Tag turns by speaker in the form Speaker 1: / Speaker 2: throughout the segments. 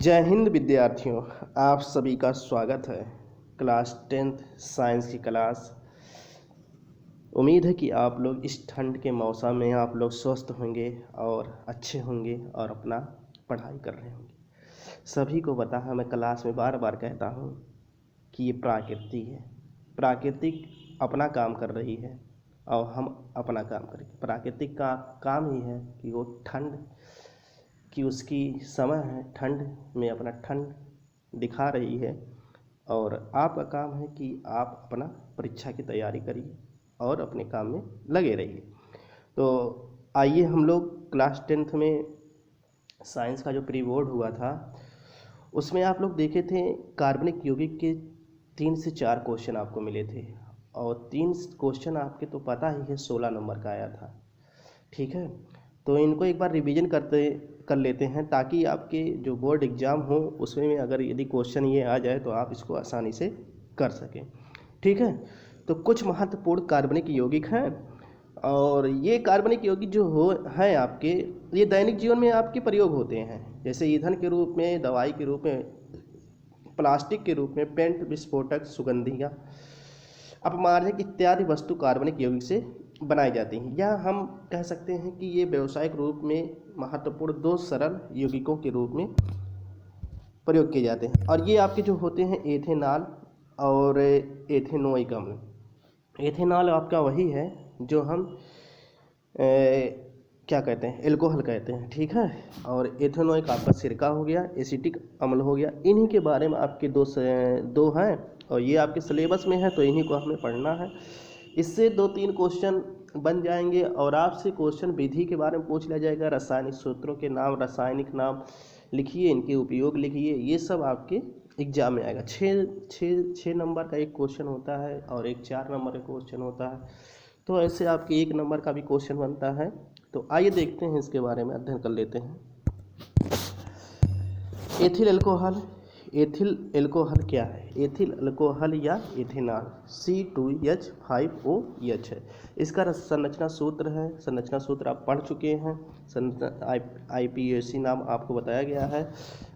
Speaker 1: जय हिंद विद्यार्थियों, आप सभी का स्वागत है क्लास 10th साइंस की क्लास। उम्मीद है कि आप लोग इस ठंड के मौसम में आप लोग स्वस्थ होंगे और अच्छे होंगे और अपना पढ़ाई कर रहे होंगे। सभी को पता है, मैं क्लास में बार बार कहता हूँ कि ये प्रकृति है। प्राकृतिक अपना काम कर रही है और हम अपना काम करेंगे। प्राकृतिक का काम ही है कि वो ठंड कि उसकी समय है, ठंड में अपना ठंड दिखा रही है और आपका काम है कि आप अपना परीक्षा की तैयारी करिए और अपने काम में लगे रहिए। तो आइए हम लोग क्लास 10th में साइंस का जो प्री बोर्ड हुआ था उसमें आप लोग देखे थे कार्बनिक यौगिक के 3 से 4 क्वेश्चन आपको मिले थे और 3 क्वेश्चन आपके तो पता ही है 16 नंबर का आया था। ठीक है, तो इनको एक बार रिवीजन कर लेते हैं ताकि आपके जो बोर्ड एग्ज़ाम हो उसमें अगर यदि क्वेश्चन ये आ जाए तो आप इसको आसानी से कर सकें। ठीक है, तो कुछ महत्वपूर्ण कार्बनिक यौगिक हैं और ये कार्बनिक यौगिक जो हो हैं आपके, ये दैनिक जीवन में आपके प्रयोग होते हैं, जैसे ईंधन के रूप में, दवाई के रूप में, प्लास्टिक के रूप में, पेंट, विस्फोटक, सुगंधियाँ, अपमार्जक इत्यादि वस्तु कार्बनिक यौगिक से बनाई जाती हैं। या हम कह सकते हैं कि ये व्यावसायिक रूप में महत्वपूर्ण 2 सरल यौगिकों के रूप में प्रयोग किए जाते हैं और ये आपके जो होते हैं एथेनॉल और एथेनोइक अम्ल। एथेनॉल आपका वही है जो हम क्या कहते हैं, एल्कोहल कहते हैं। ठीक है, और एथेनोइक आपका सिरका हो गया, एसिटिक अम्ल हो गया। इन्हीं के बारे में आपके दो हैं और ये आपके सिलेबस में है तो इन्हीं को हमें पढ़ना है। इससे 2-3 क्वेश्चन बन जाएंगे और आपसे क्वेश्चन विधि के बारे में पूछ लिया जाएगा। रासायनिक सूत्रों के नाम, रासायनिक नाम लिखिए, इनके उपयोग लिखिए, ये सब आपके एग्जाम में आएगा। छः नंबर का एक क्वेश्चन होता है और एक 4 नंबर का क्वेश्चन होता है, तो ऐसे आपके 1 नंबर का भी क्वेश्चन बनता है। तो आइए देखते हैं, इसके बारे में अध्ययन कर लेते हैं। Ethyl alcohol. एथिल अल्कोहल क्या है? एथिल अल्कोहल या एथेनॉल C2H5OH है। इसका संरचना सूत्र है, संरचना सूत्र आप पढ़ चुके हैं, IPAC नाम आपको बताया गया है,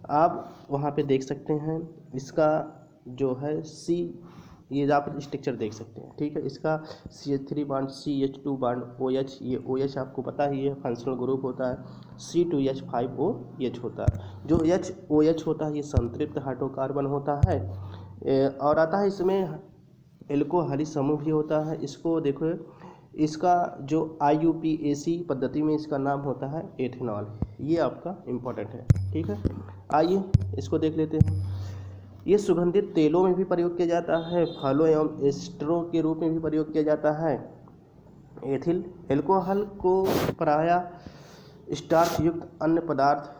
Speaker 1: आप वहाँ पे देख सकते हैं। इसका जो है ये आप स्ट्रक्चर देख सकते हैं। ठीक है, इसका CH3 bond, CH2 bond, OH, ये OH आपको पता ही है फंक्शनल ग्रुप होता है। C2H5OH होता है। जो OH होता है ये संतृप्त हाइड्रोकार्बन होता है और आता है इसमें एल्कोहलिक समूह भी होता है। इसको देखो, इसका जो IUPAC पद्धति में इसका नाम होता है एथेनॉल। ये आपका इम्पोर्टेंट है। ठीक है, आइए इसको देख लेते हैं। ये सुगंधित तेलों में भी प्रयोग किया जाता है, फलों एवं एस्टरों के रूप में भी प्रयोग किया जाता है। एथिल अल्कोहल को प्रायः स्टार्च युक्त अन्य पदार्थ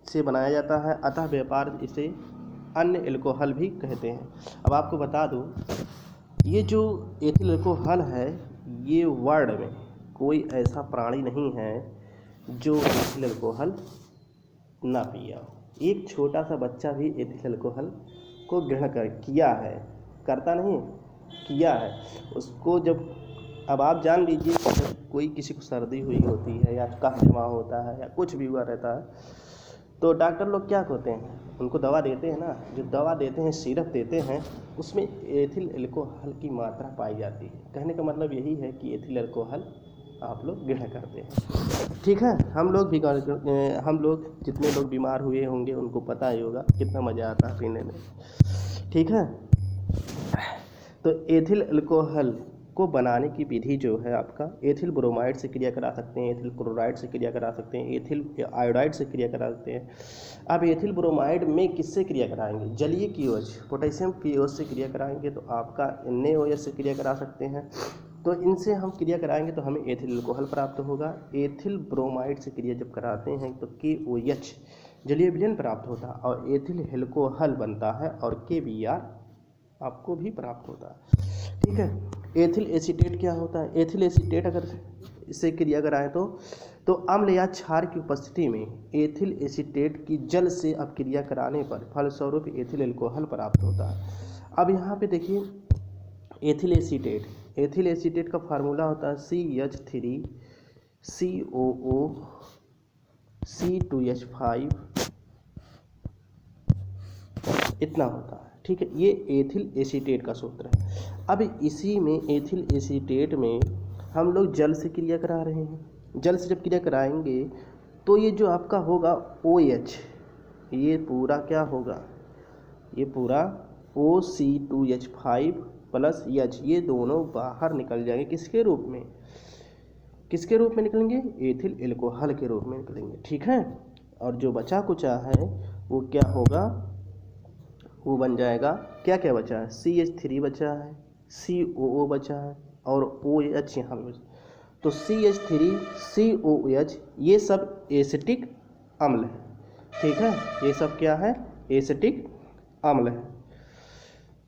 Speaker 1: से बनाया जाता है, अतः व्यापार इसे अन्य अल्कोहल भी कहते हैं। अब आपको बता दूं, ये जो एथिल अल्कोहल है, ये वर्ल्ड में कोई ऐसा प्राणी नहीं है जो एथिल अल्कोहल ना पिया हो। एक छोटा सा बच्चा भी एथिल अल्कोहल को ग्रहण किया है, करता नहीं, किया है उसको। जब अब आप जान लीजिए, जब कोई किसी को सर्दी हुई होती है या कफ जमा होता है या कुछ भी हुआ रहता है तो डॉक्टर लोग क्या कहते हैं, उनको दवा देते हैं ना। जो दवा देते हैं, सिरप देते हैं, उसमें एथिल अल्कोहल की मात्रा पाई जाती है। कहने का मतलब यही है कि एथिल अल्कोहल आप लोग ग्रहण करते हैं। ठीक है, हम लोग जितने लोग बीमार हुए होंगे उनको पता ही होगा कितना मज़ा आता है पीने में। ठीक है, तो एथिल अल्कोहल को बनाने की विधि जो है आपका, एथिल ब्रोमाइड से क्रिया करा सकते हैं, एथिल क्लोराइड से क्रिया करा सकते हैं, एथिल आयोडाइड से क्रिया करा सकते हैं। अब एथिल ब्रोमाइड में किससे क्रिया कराएंगे? जलीय QH, पोटेशियम POH से क्रिया कराएंगे तो आपका NaOH से क्रिया करा सकते हैं। तो इनसे हम क्रिया कराएंगे तो हमें एथिल अल्कोहल प्राप्त होगा। एथिल ब्रोमाइड से क्रिया जब कराते हैं तो KOH जलीय विलयन प्राप्त होता है और एथिल अल्कोहल बनता है और KBr आपको भी प्राप्त होता है। ठीक है, एथिल एसीटेट क्या होता है? एथिल एसीटेट अगर इससे क्रिया कराएं तो अम्ल या क्षार की उपस्थिति में एथिल एसीटेट की जल से अब क्रिया कराने पर फलस्वरूप एथिल अल्कोहल प्राप्त होता है। अब यहाँ पे देखिए, एथिल एसीटेट का फार्मूला होता है CH3COO C2H5 इतना होता है, ठीक है। ये एथिल एसीटेट का सूत्र है। अब इसी में एथिल एसीटेट में हम लोग जल से क्रिया करा रहे हैं। जल से जब क्रिया कराएंगे तो ये जो आपका होगा OH, ये पूरा क्या होगा, ये पूरा OC2H5 प्लस H, ये दोनों बाहर निकल जाएंगे। किसके रूप में, किसके रूप में निकलेंगे, एथिल एल्कोहल के रूप में निकलेंगे, ठीक है। और जो बचा कुचा है वो क्या होगा, वो बन जाएगा, क्या क्या बचा है, CH3 बचा है, COO बचा है और OH यहाँ पे। तो CH3 COH ये सब एसिटिक अम्ल है, ठीक है। ये सब क्या है, एसिटिक अम्ल है।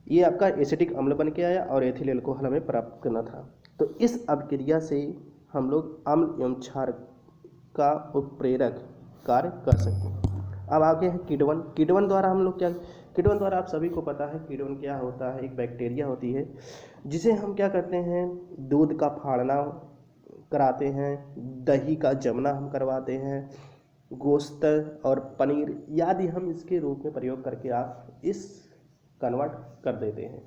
Speaker 1: ये आपका एसिटिक अम्ल बन के आया और एथिल एल्कोहल हमें प्राप्त करना था। तो इस अभिक्रिया से हम लोग अम्ल एवं क्षार का उत्प्रेरक कार्य कर सकते हैं। अब आगे है किण्वन। किण्वन द्वारा हम लोग क्या, किण्वन द्वारा आप सभी को पता है किण्वन क्या होता है, एक बैक्टीरिया होती है जिसे हम क्या करते हैं, दूध का फाड़ना कराते हैं, दही का जमना हम करवाते हैं, गोश्त और पनीर आदि हम इसके रूप में प्रयोग करके आप इस कन्वर्ट कर देते हैं।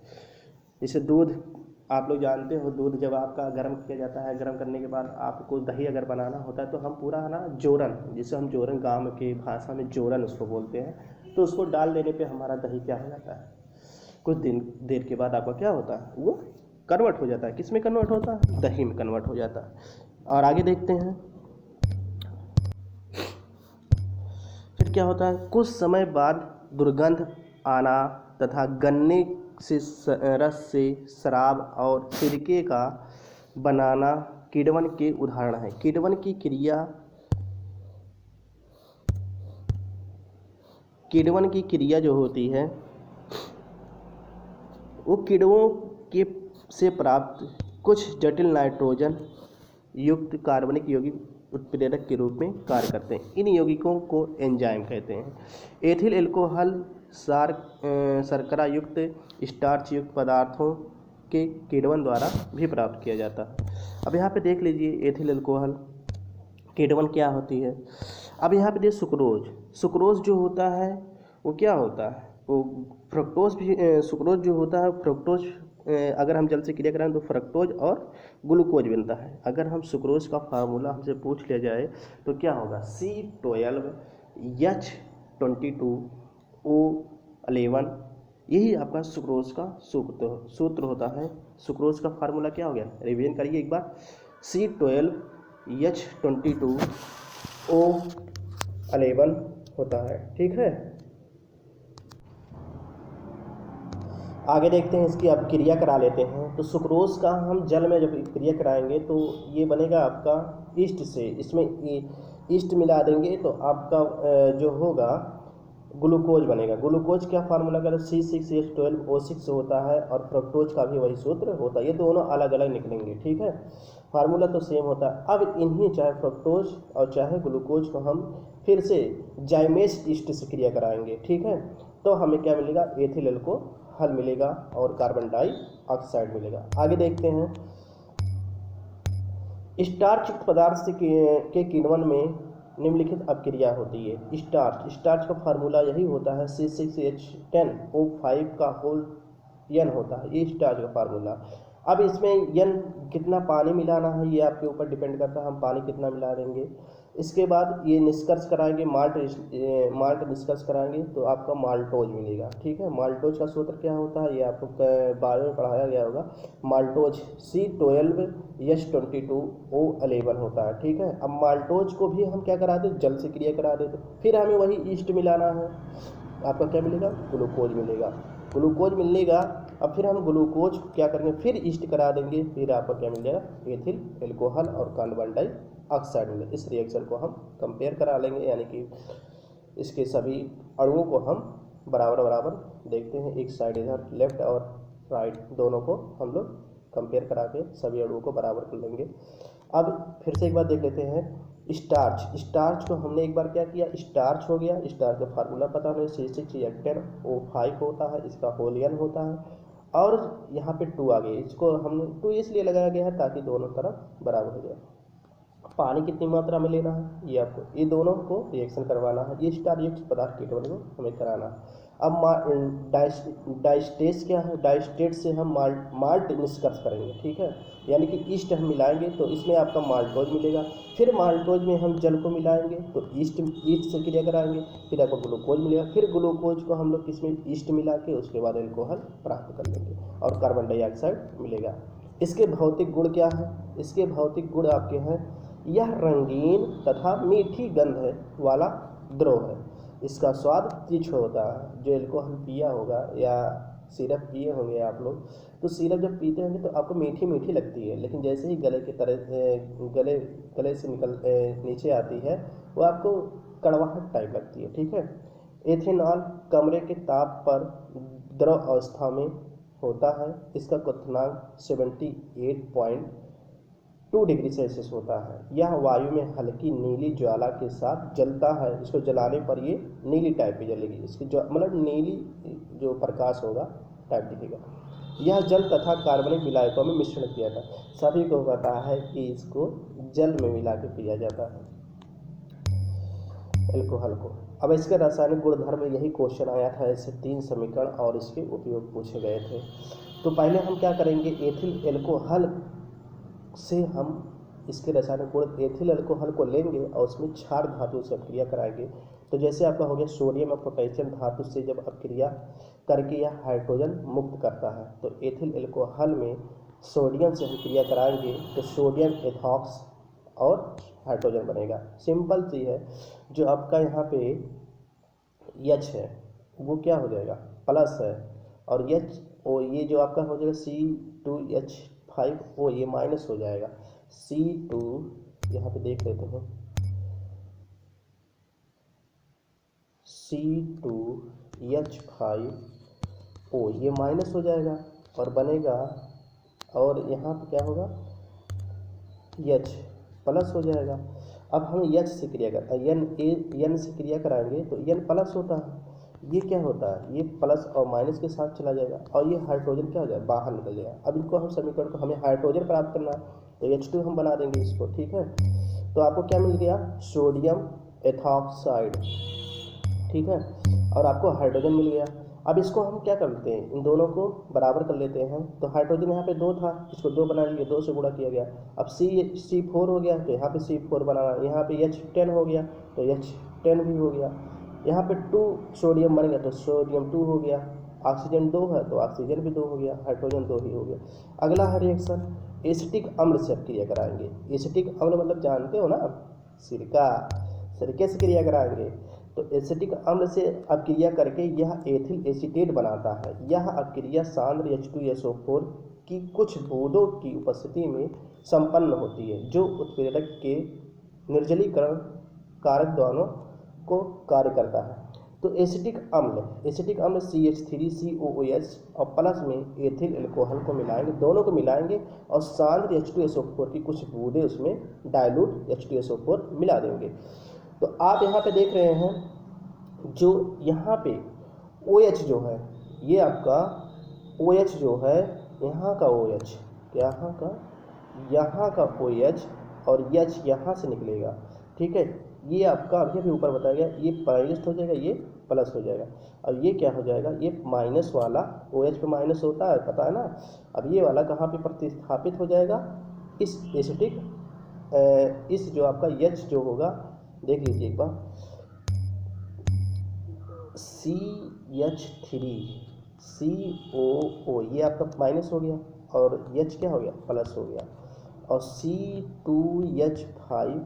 Speaker 1: जैसे दूध आप लोग जानते हो, दूध जब आपका गर्म किया जाता है, गर्म करने के बाद आपको दही अगर बनाना होता है तो हम पूरा ना जोरन, जिसे हम जोरन गांव की भाषा में जोरन उसको बोलते हैं, तो उसको डाल देने पे हमारा दही क्या हो जाता है, कुछ देर के बाद आपका क्या होता है, वो कन्वर्ट हो जाता है। किस में कन्वर्ट होता है, दही में कन्वर्ट हो जाता है। और आगे देखते हैं फिर क्या होता है, कुछ समय बाद दुर्गंध आना तथा गन्ने से रस से शराब और सिरके का बनाना किण्वन के उदाहरण है। किण्वन की क्रिया, किण्वन की क्रिया जो होती है वो किण्वों के से प्राप्त कुछ जटिल नाइट्रोजन युक्त कार्बनिक यौगिक उत्प्रेरक के रूप में कार्य करते हैं। इन यौगिकों को एंजाइम कहते हैं। एथिल एल्कोहल शर्करा युक्त स्टार्च युक्त पदार्थों के किण्वन द्वारा भी प्राप्त किया जाता है। अब यहाँ पे देख लीजिए एथिल एल्कोहल किण्वन क्या होती है। अब यहाँ पे देखिए सुक्रोज, सुक्रोज जो होता है वो क्या होता है, वो फ्रक्टोज भी, सुक्रोज जो होता है फ्रक्टोज, अगर हम जल से क्रिया कराएं तो फ्रक्टोज और ग्लूकोज बनता है। अगर हम सुक्रोज का फार्मूला हमसे पूछ लिया जाए तो क्या होगा, C12H22O11, यही आपका सुक्रोज का सूत्र होता है। सुक्रोज का फार्मूला क्या हो गया, रिवीजन करिए एक बार, C12H22O11 होता है, ठीक है। आगे देखते हैं इसकी अब क्रिया करा लेते हैं। तो सुक्रोज का हम जल में जब क्रिया कराएंगे तो ये बनेगा आपका ईस्ट से, इसमें ईस्ट मिला देंगे तो आपका जो होगा ग्लूकोज बनेगा। ग्लूकोज क्या फार्मूला का C6H12O6 होता है और फ्रक्टोज का भी वही सूत्र होता है। ये दोनों अलग अलग निकलेंगे, ठीक है, फार्मूला तो सेम होता है। अब इन्हीं चाहे फ्रक्टोज और चाहे ग्लूकोज को हम फिर से जाइमेस ईस्ट से क्रिया कराएंगे, ठीक है, तो हमें क्या मिलेगा, एथिल एल्कोहल मिलेगा और कार्बन डाइऑक्साइड मिलेगा। आगे देखते हैं स्टार्च युक्त पदार्थ से के किण्वन में निम्नलिखित अपक्रिया होती है। स्टार्च, स्टार्च का फार्मूला यही होता है C6H10O5 का होल n होता है, ये स्टार्च का फार्मूला। अब इसमें n कितना पानी मिलाना है ये आपके ऊपर डिपेंड करता है, हम पानी कितना मिला देंगे। इसके बाद ये निष्कर्ष कराएंगे, माल्ट निष्कर्ष कराएंगे तो आपका माल्टोज मिलेगा, ठीक है। माल्टोज का सूत्र क्या होता है ये आपको बायो में पढ़ाया गया होगा। माल्टोज C12H22O11 होता है, ठीक है। अब माल्टोज को भी हम क्या करा दें, जल से क्रिया करा देते, फिर हमें वही ईस्ट मिलाना है, आपका क्या मिलेगा, ग्लूकोज मिलेगा। ग्लूकोज मिलेगा, अब फिर हम ग्लूकोज क्या करेंगे, फिर ईस्ट करा देंगे, फिर आपका क्या मिल जाएगा, एथिल एल्कोहल और कार्बन डाइऑक्साइड मिलेगा। इस रिएक्शन को हम कंपेयर करा लेंगे, यानी कि इसके सभी अणुओं को हम बराबर बराबर देखते हैं, एक साइड इधर लेफ्ट और राइट दोनों को हम लोग कंपेयर करा के सभी अणुओं को बराबर कर लेंगे। अब फिर से एक बार देख लेते हैं स्टार्च। स्टार्च को हमने एक बार क्या किया, स्टार्च हो गया, स्टार्च का फार्मूला पता हमें C6H10O5 होता है, इसका होल n होता है और यहाँ पे 2 आ गए, इसको हमने 2 इसलिए लगाया गया है ताकि दोनों तरफ बराबर हो जाए। पानी कितनी मात्रा में लेना है, ये आपको ये दोनों को रिएक्शन करवाना है, ये स्टार युक्त पदार्थ के टेबल को हमें कराना है। अब डाइस्टेट क्या है, डाइस्टेट से हम माल्ट निष्कर्ष करेंगे, ठीक है, यानी कि ईस्ट हम मिलाएंगे तो इसमें आपका माल्टोज मिलेगा, फिर माल्टोज में हम जल को मिलाएंगे तो ईस्ट से क्रिया कराएंगे, फिर आपको ग्लूकोज मिलेगा, फिर ग्लूकोज को हम लोग इसमें ईस्ट मिला के उसके बाद एल्कोहल प्राप्त कर लेंगे और कार्बन डाइऑक्साइड मिलेगा। इसके भौतिक गुण क्या है, इसके भौतिक गुण आपके हैं, यह रंगीन तथा मीठी गंध वाला द्रव है, इसका स्वाद तीक्ष्ण होता है। जो एल्कोहल पिया होगा या सिरप पिए होंगे आप लोग, तो सिरप जब पीते होंगे तो आपको मीठी मीठी लगती है, लेकिन जैसे ही गले की तरह गले से निकल नीचे आती है वो आपको कड़वाहट टाइप लगती है, ठीक है। एथेनॉल कमरे के ताप पर द्रव अवस्था में होता है, इसका क्वथनांक 78.2 डिग्री सेल्सियस होता है। यह वायु में हल्की नीली ज्वाला के साथ जलता है, इसको जलाने पर ये नीली टाइप की जलेगी, इसकी जो मतलब नीली जो प्रकाश होगा टाइप दिखेगा। यह जल तथा कार्बनिक विलायकों में मिश्रण किया था, सभी को पता है कि इसको जल में मिला के पिया जाता है एल्कोहल को। अब इसके रासायनिक गुणधर्म, यही क्वेश्चन आया था, ऐसे 3 समीकरण और इसके उपयोग पूछे गए थे। तो पहले हम क्या करेंगे, एथिल एल्कोहल से हम इसके रासायनिक गुण एथिल एल्कोहल को लेंगे और उसमें क्षार धातु से अपक्रिया कराएंगे। तो जैसे आपका हो गया सोडियम और पोटेशियम धातु से जब अपक्रिया करके यह हाइड्रोजन मुक्त करता है, तो एथिल एल्कोहल में सोडियम से हम क्रिया कराएंगे तो सोडियम एथॉक्स और हाइड्रोजन बनेगा। सिंपल सी है, जो आपका यहाँ पे H है वो क्या हो जाएगा, प्लस है, और H ओ ये जो आपका हो जाएगा C2H5O ये माइनस हो जाएगा, C2 यहाँ पे देख लेते हैं, C2H5O ये माइनस हो जाएगा और बनेगा, और यहाँ पे क्या होगा, H प्लस हो जाएगा। अब हम H से क्रिया करते हैं, N से क्रिया कराएंगे तो N प्लस होता है, ये क्या होता है, ये प्लस और माइनस के साथ चला जाएगा और ये हाइड्रोजन क्या हो जाएगा, बाहर निकल जाएगा। अब इनको हम समीकरण को हमें हाइड्रोजन प्राप्त करना है तो H2 हम बना देंगे इसको, ठीक है। तो आपको क्या मिल गया, सोडियम एथॉक्साइड, ठीक है, और आपको हाइड्रोजन मिल गया। अब इसको हम क्या करते हैं, इन दोनों को बराबर कर लेते हैं। तो हाइड्रोजन यहाँ पे 2 था, इसको 2 बना लिए, 2 से गुणा किया गया। अब C4 हो गया तो यहाँ पे C4 बनाना, यहाँ पे H10 हो गया तो H10 भी हो गया, यहाँ पे 2 सोडियम बन गया तो सोडियम 2 हो गया, ऑक्सीजन 2 है तो ऑक्सीजन भी 2 हो गया, हाइड्रोजन 2 ही हो गया। अगला है रिएक्शन एसिटिक अम्ल से क्रिया कराएंगे। एसिटिक अम्ल मतलब जानते हो ना, सिरका, सिरके से क्रिया कराएंगे। तो एसिटिक अम्ल से अपक्रिया करके यह एथिल एसीटेट बनाता है। यह अपक्रिया सांद्र H2SO4 की कुछ बूंदों की उपस्थिति में संपन्न होती है, जो उत्प्रेरक के निर्जलीकरण कारक दोनों को कार्य करता है। तो एसिटिक अम्ल CH3COOH और प्लस में एथिल एल्कोहल को मिलाएंगे, दोनों को मिलाएंगे और सांद्र H2SO4 की कुछ बूंदें उसमें डाइल्यूट H2SO4 मिला देंगे। तो आप यहाँ पे देख रहे हैं, जो यहाँ पे OH जो है, ये आपका OH जो है, यहाँ का OH, यहाँ का OH और H यहाँ से निकलेगा, ठीक है। ये आपका अभी ऊपर बताया गया, ये माइनस हो जाएगा, ये प्लस हो जाएगा। अब ये क्या हो जाएगा, ये माइनस वाला OH पे माइनस होता है, पता है ना। अब ये वाला कहाँ पे प्रतिस्थापित हो जाएगा, इस एसिटिक इस जो आपका H जो होगा, देख लीजिए एक बार, CH3COO ये आपका माइनस हो गया और H क्या हो गया, प्लस हो गया, और C2H5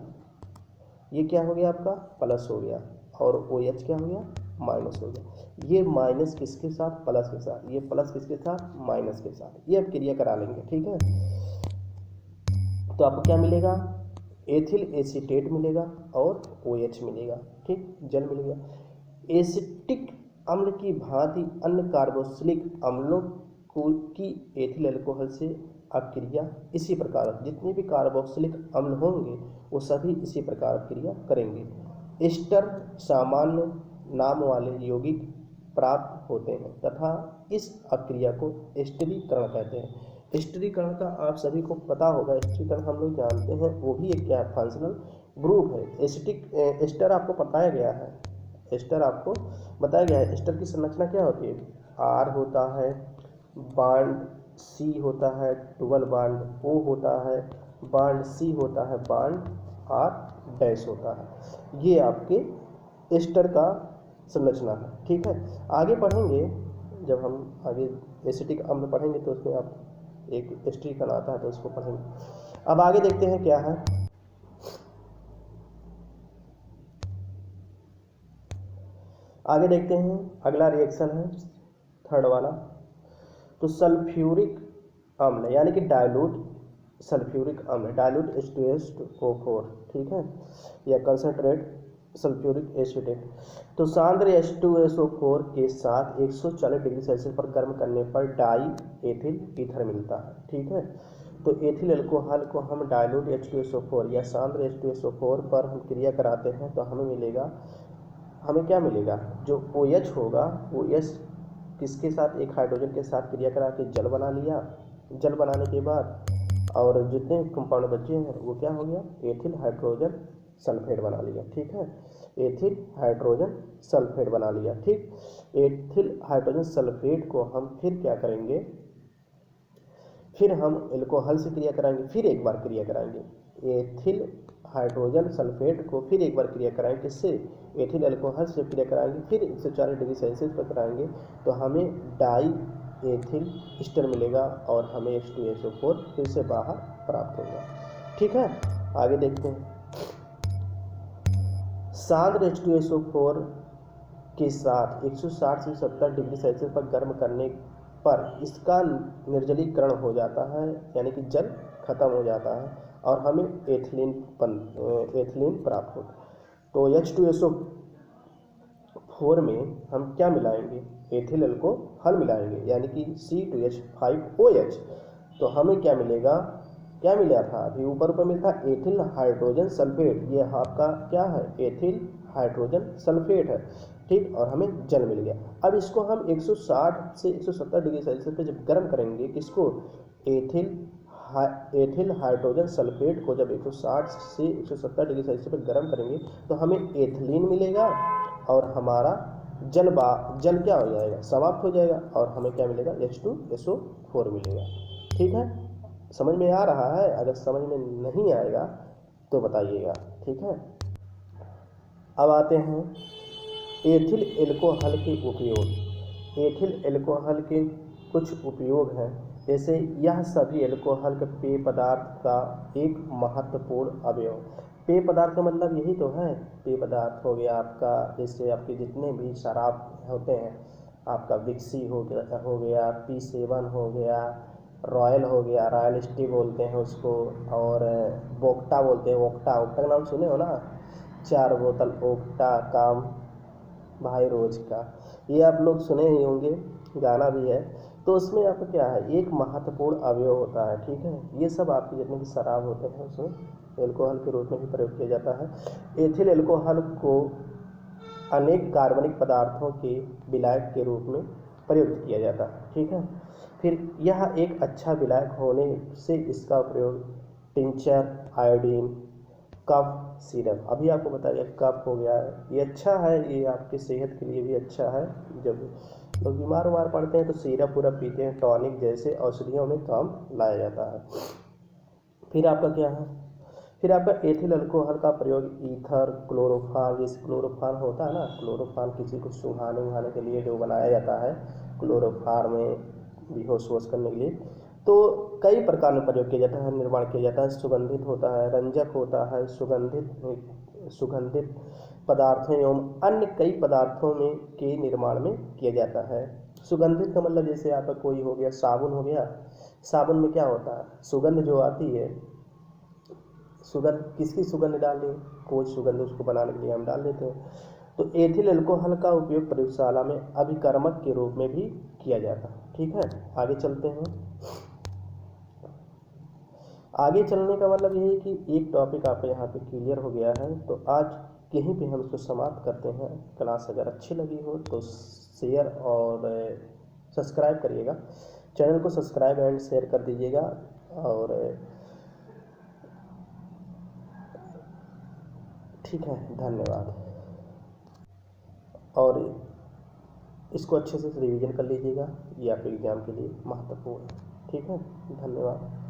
Speaker 1: ये क्या हो गया आपका, प्लस हो गया, और OH क्या हो गया, माइनस हो गया। ये माइनस किसके साथ, प्लस के साथ, ये प्लस किसके साथ, माइनस के साथ। ये अब क्रिया करा लेंगे, ठीक है। तो आपको क्या मिलेगा, एथिल एसीटेट मिलेगा और OH मिलेगा, ठीक, जल मिल गया। एसिटिक अम्ल की भांति अन्य कार्बोक्सिलिक अम्लों की एथिल अल्कोहल से अपक्रिया इसी प्रकार, जितने भी कार्बोक्सिलिक अम्ल होंगे वो सभी इसी प्रकार अपक्रिया करेंगे। एस्टर सामान्य नाम वाले यौगिक प्राप्त होते हैं तथा इस अपक्रिया को एस्टरीकरण कहते हैं। स्टिरीकरण का आप सभी को पता होगा, स्टिरीकरण हम लोग जानते हैं, वो भी एक क्या है, फंक्शनल ग्रुप है। एसिटिक एस्टर आपको बताया गया है, एस्टर आपको बताया गया है। एस्टर की संरचना क्या होती है, आर होता है, बांड सी होता है, डबल बांड ओ होता है, बांड सी होता है, बांड आर डैश होता है। ये आपके एस्टर का संरचना है। ठीक है, आगे पढ़ेंगे, जब हम आगे एसिटिक अम्ल पढ़ेंगे तो उसमें आप एक एस्टिरीकरण आता है तो उसको पढ़ेंगे। अब आगे देखते हैं क्या है। आगे देखते हैं, अगला रिएक्शन है थर्ड वाला। तो सल्फ्यूरिक अम्ल यानी कि डाइल्यूट सल्फ्यूरिक अम्ल, डाइल्यूट H2SO4, ठीक है, या कंसंट्रेट सल्फ्यूरिक एसिडेट। तो सांद्र H2SO4 के साथ 140 डिग्री सेल्सियस पर गर्म करने पर डाई एथिल ईथर मिलता है। ठीक है, तो एथिल अल्कोहल को हम डाइल्यूट H2SO4 या सांद्र H2SO4 पर हम क्रिया कराते हैं तो हमें क्या मिलेगा, जो OH होगा, OH किसके साथ, एक हाइड्रोजन के साथ क्रिया करा के जल बना लिया, जल बनाने के बाद और जितने कंपाउंड बचे हैं वो क्या हो गया, एथिल हाइड्रोजन सल्फेट बना लिया। ठीक है, एथिल हाइड्रोजन सल्फेट बना लिया। ठीक, एथिल हाइड्रोजन सल्फेट को हम फिर क्या करेंगे, फिर हम अल्कोहल से क्रिया कराएंगे, फिर एक बार क्रिया कराएंगे एथिल हाइड्रोजन सल्फेट को, फिर एक बार क्रिया कराएंगे, किससे, एथिल अल्कोहल से क्रिया कराएंगे, फिर 140 डिग्री सेल्सियस पर कराएंगे तो हमें डाई एथिल ईस्टर मिलेगा और हमें H2SO4 फिर से बाहर प्राप्त होगा। ठीक है, आगे देखते हैं। सांद्र H2SO4 के साथ 160 से 70 डिग्री सेल्सियस पर गर्म करने पर इसका निर्जलीकरण हो जाता है, यानी कि जल खत्म हो जाता है और हमें एथिलीन प्राप्त होता है। तो H2SO4 में हम क्या मिलाएंगे, एथिल अल्कोहल मिलाएंगे, यानी कि C2H5OH। तो हमें क्या मिलेगा, क्या मिला था अभी ऊपर मिलता एथिल हाइड्रोजन सल्फेट, ये आपका क्या है, एथिल हाइड्रोजन सल्फेट है। ठीक, और हमें जल मिल गया। अब इसको हम 160 से 170 डिग्री सेल्सियस पे जब गर्म करेंगे, किसको, एथिल हाइड्रोजन सल्फेट को जब 160 से 170 डिग्री सेल्सियस पर गर्म करेंगे तो हमें एथिलीन मिलेगा और हमारा जल क्या हो जाएगा, समाप्त हो जाएगा और हमें क्या मिलेगा, H2SO4 मिलेगा। ठीक है, समझ में आ रहा है, अगर समझ में नहीं आएगा तो बताइएगा। ठीक है, अब आते हैं एथिल एल्कोहल के उपयोग। एथिल एल्कोहल के कुछ उपयोग हैं, जैसे यह सभी एल्कोहल के पेय पदार्थ का एक महत्वपूर्ण अवयव। पेय पदार्थ का मतलब यही तो है, पेय पदार्थ हो गया आपका, जैसे आपके जितने भी शराब होते हैं, आपका विक्सी हो गया, P7 हो गया, रॉयल हो गया, रॉयल स्टी बोलते हैं उसको, और वोक्टा बोलते हैं, वोक्टा का नाम सुने हो ना, 4 बोतल वोक्टा काम भाई रोज का, ये आप लोग सुने ही होंगे, गाना भी है। तो उसमें आपका क्या है, एक महत्वपूर्ण अवयव होता है। ठीक है, ये सब आपके जितने भी शराब होते हैं उसमें एल्कोहल के रूप में भी प्रयोग किया जाता है। एथिल एल्कोहल को अनेक कार्बनिक पदार्थों के विलायक के रूप में प्रयुक्त किया जाता है। ठीक है, फिर यह एक अच्छा विलायक होने से इसका प्रयोग टिंचर, आयोडीन, कफ सिरप, अभी आपको बताया कफ हो गया, ये अच्छा है, ये आपकी सेहत के लिए भी अच्छा है। जब लोग बीमार उमार पड़ते हैं तो सिरप पूरा पीते हैं, टॉनिक जैसे औषधियों में काम लाया जाता है। फिर आपका क्या है, फिर आपका एथिल अल्कोहल का प्रयोग ईथर, क्लोरोफॉर्म, जैसे क्लोरोफॉर्म होता है ना, क्लोरोफॉर्म किसी को सुहाने उहाने के लिए जो बनाया जाता है, क्लोरोफॉर्म में बेहोश वोश करने के लिए, तो कई प्रकार में प्रयोग किया जाता है, निर्माण किया जाता है। सुगंधित होता है, रंजक होता है, सुगंधित पदार्थों एवं अन्य कई पदार्थों में के निर्माण में किया जाता है। सुगंधित का मतलब जैसे आपका कोई हो गया, साबुन हो गया, साबुन में क्या होता है, सुगंध जो आती है, सुगंध किसकी सुगंध डालें, कोई सुगंध उसको बनाने के लिए हम डाल देते हैं। तो एथिल अल्कोहल का उपयोग प्रयोगशाला में अभिकर्मक के रूप में भी किया जाता है। ठीक है, आगे चलते हैं। आगे चलने का मतलब ये है कि एक टॉपिक आपका यहाँ पे क्लियर हो गया है, तो आज यहीं पे हम इसको समाप्त करते हैं। क्लास अगर अच्छी लगी हो तो शेयर और सब्सक्राइब करिएगा। चैनल को सब्सक्राइब एंड शेयर कर दीजिएगा। और ठीक है, धन्यवाद। और इसको अच्छे से रिवीजन कर लीजिएगा, ये आपके एग्ज़ाम के लिए महत्वपूर्ण है। ठीक है, धन्यवाद।